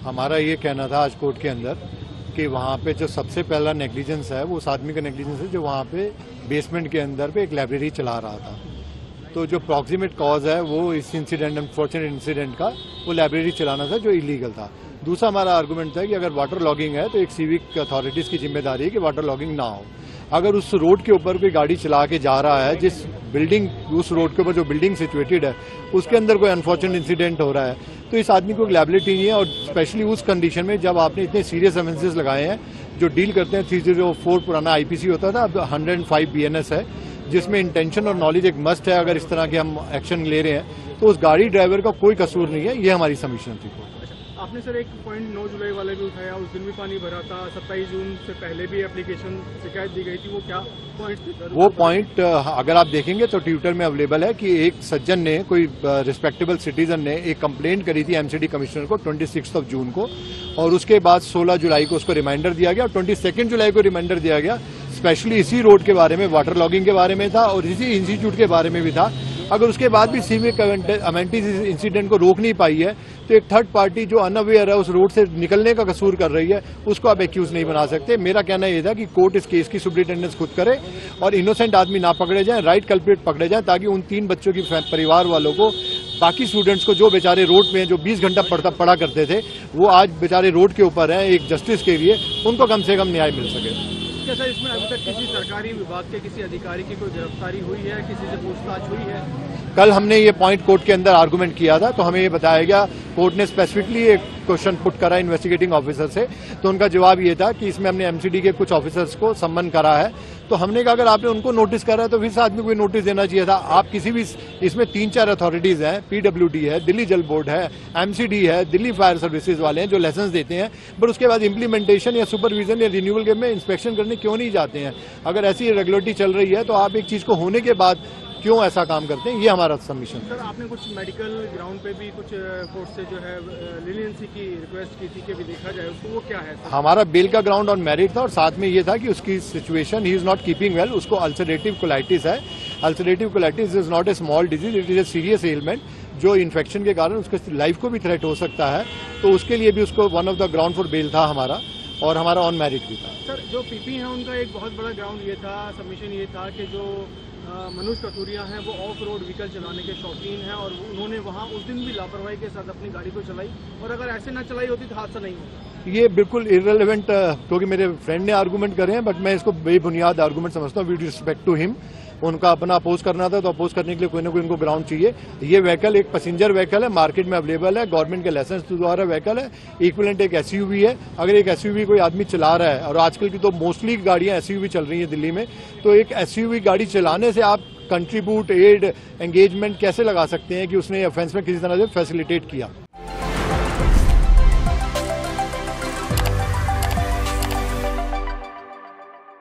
हमारा ये कहना था आज कोर्ट के अंदर कि वहाँ पे जो सबसे पहला नेग्लिजेंस है वो उस आदमी का नेग्लिजेंस है जो वहाँ पे बेसमेंट के अंदर पे एक लाइब्रेरी चला रहा था। तो जो प्रॉक्सिमेट कॉज है वो इस इंसिडेंट, अनफॉर्चुनेट इंसिडेंट का, वो लाइब्रेरी चलाना था जो इलीगल था। दूसरा हमारा आर्गूमेंट था कि अगर वाटर लॉगिंग है तो एक सिविक अथॉरिटीज़ की जिम्मेदारी है कि वाटर लॉगिंग ना हो। अगर उस रोड के ऊपर कोई गाड़ी चला के जा रहा है, जिस बिल्डिंग, उस रोड के ऊपर जो बिल्डिंग सिचुएटेड है उसके अंदर कोई अनफॉर्चुनेट इंसिडेंट हो रहा है, तो इस आदमी को लायबिलिटी नहीं है। और स्पेशली उस कंडीशन में जब आपने इतने सीरियस ऑफेंसेस लगाए हैं जो डील करते हैं 304 पुराना आईपीसी होता था, अब 105 बीएनएस है, जिसमें इंटेंशन और नॉलेज एक मस्ट है। अगर इस तरह के हम एक्शन ले रहे हैं तो उस गाड़ी ड्राइवर का कोई कसूर नहीं है, ये हमारी सबमिशन थी। आपने सर एक पॉइंट 9 जुलाई वाले भी उठाया, उस दिन भी पानी भरा था, 27 जून से पहले भी एप्लीकेशन शिकायत दी गई थी, वो क्या पॉइंट थे? वो पॉइंट अगर आप देखेंगे तो ट्विटर में अवेलेबल है कि एक सज्जन ने, कोई रिस्पेक्टेबल सिटीजन ने एक कंप्लेंट करी थी एमसीडी कमिश्नर को 26 जून को, और उसके बाद 16 जुलाई को उसको रिमाइंडर दिया गया और 22 जुलाई को रिमाइंडर दिया गया। स्पेशली इसी रोड के बारे में, वाटर लॉगिंग के बारे में था और इसी इंस्टीट्यूट के बारे में भी था। अगर उसके बाद भी सिविक अमेनिटीज इस इंसिडेंट को रोक नहीं पाई है तो एक थर्ड पार्टी जो अनअवेयर है उस रोड से निकलने का कसूर कर रही है, उसको आप एक्यूज नहीं बना सकते। मेरा कहना यह था कि कोर्ट इस केस की सुपरिटेंडेंस खुद करे और इनोसेंट आदमी ना पकड़े जाएं, राइट कल्प्रिट पकड़े जाएं, ताकि उन 3 बच्चों की परिवार वालों को, बाकी स्टूडेंट्स को जो बेचारे रोड में जो 20 घंटा पढ़ा करते थे, वो आज बेचारे रोड के ऊपर हैं एक जस्टिस के लिए, उनको कम से कम न्याय मिल सके। क्या सर इसमें अभी तक किसी सरकारी विभाग के किसी अधिकारी की कोई गिरफ्तारी हुई है, किसी से पूछताछ हुई है? कल हमने ये पॉइंट कोर्ट के अंदर आर्गूमेंट किया था, तो हमें ये बताया गया, कोर्ट ने स्पेसिफिकली एक क्वेश्चन पुट करा इन्वेस्टिगेटिंग ऑफिसर से, तो उनका जवाब ये था कि इसमें हमने एमसीडी के कुछ ऑफिसर्स को सम्मन करा है। तो हमने कहा अगर आपने उनको नोटिस करा है तो फिर इस आदमी को नोटिस देना चाहिए था। आप किसी भी, इसमें 3-4 अथॉरिटीज हैं, पीडब्ल्यूडी है, दिल्ली जल बोर्ड है, एमसीडी है, दिल्ली फायर सर्विसेज वाले हैं जो लाइसेंस देते हैं, पर उसके बाद इंप्लीमेंटेशन या सुपरविजन या रिन्यूअल के में इंस्पेक्शन करने क्यों नहीं जाते हैं? अगर ऐसी रेगुलेटरी चल रही है तो आप एक चीज को होने के बाद क्यों ऐसा काम करते हैं? ये हमारा सबमिशन। सर आपने कुछ मेडिकल ग्राउंड पे भी कुछ कोर्ट से जो है लीनियंसी की रिक्वेस्ट की थी कि भी देखा जाए उसको, वो क्या है सर? हमारा बेल का ग्राउंड ऑन मेरिट था और साथ में ये था कि उसकी situation, he is not keeping well, उसको अल्सरेटिव कोलाइटिस है। Ulcerative colitis is not a small disease, it is a serious element जो इन्फेक्शन के कारण उसके लाइफ को भी थ्रेट हो सकता है। तो उसके लिए भी उसको one of the ground for bail था हमारा, और हमारा ऑन मेरिट भी था। सर जो पीपी है उनका एक बहुत बड़ा ग्राउंड ये था, सबमिशन ये था कि जो मनोज कथूरिया हैं वो ऑफ रोड व्हीकल चलाने के शौकीन हैं और उन्होंने वहां उस दिन भी लापरवाही के साथ अपनी गाड़ी को चलाई, और अगर ऐसे ना चलाई होती तो हादसा नहीं होता। ये बिल्कुल इररिलेवेंट, क्योंकि मेरे फ्रेंड ने आर्गूमेंट करे हैं, बट मैं इसको बेबुनियाद आर्गूमेंट समझता हूँ। विद रिस्पेक्ट टू हिम, उनका अपना अपोज करना था तो अपोज करने के लिए कोई ना कोई उनको ग्राउंड चाहिए। ये व्हीकल एक पैसेंजर व्हीकल है, मार्केट में अवेलेबल है, गवर्नमेंट के लाइसेंस द्वारा व्हीकल है, इक्विवेलेंट एक एसयूवी है। अगर एक एसयूवी कोई आदमी चला रहा है, और आजकल की तो मोस्टली गाड़ियां एसयूवी चल रही है दिल्ली में, तो एक एसयूवी गाड़ी चलाने से आप कंट्रीब्यूट, एड, एंगेजमेंट कैसे लगा सकते हैं कि उसने ऑफेंस में किसी तरह से फैसिलिटेट किया?